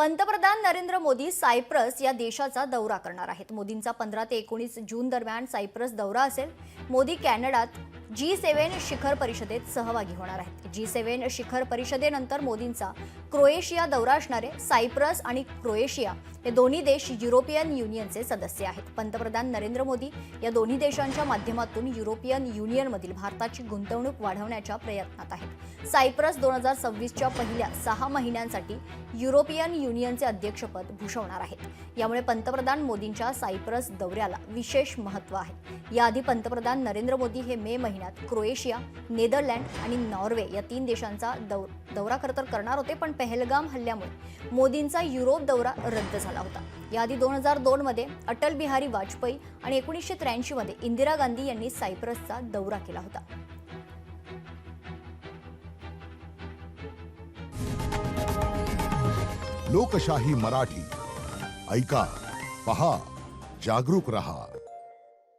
पंतप्रधान नरेंद्र मोदी सायप्रस या देशाचा दौरा करणार आहेत। मोदींचा 15 ते 19 जून दरम्यान सायप्रस दौरा असेल। मोदी कॅनडात G7 शिखर परिषदेत सहभागी होणार आहेत। G7 शिखर परिषदेनंतर मोदींचा क्रोएशिया दौरा असणार आहे। सायप्रस आणि क्रोएशिया हे दोन्ही देश युरोपियन युनियनचे सदस्य आहेत। पंतप्रधान नरेंद्र मोदी या दोन्ही देशांच्या माध्यमातून युरोपियन युनियनमधील भारताची गुंतवणूक वाढवण्याच्या प्रयत्नात आहेत। सायप्रस 2026 च्या पहिल्या 6 महिन्यांसाठी युरोपियन युनियनचे अध्यक्षपद भूषवणार आहेत। यामुळे पंतप्रधान मोदींच्या सायप्रस दौऱ्याला विशेष महत्त्व आहे। याआधी पंतप्रधान नरेंद्र मोदी हे मे महिन्यात क्रोएशिया, नेदरलँड आणि नॉर्वे या 3 देशांचा दौरा करणार होते, पण पहलगाम हल्ल्यामुळे मोदींचा युरोप दौरा रद्द झाला होता। याआधी 2002 मध्ये अटल बिहारी वाजपेयी आणि 1983 मध्ये इंदिरा गांधी यांनी सायप्रसचा दौरा केला होता। लोकशाही मराठी ऐका, पहा, जागरूक रहा।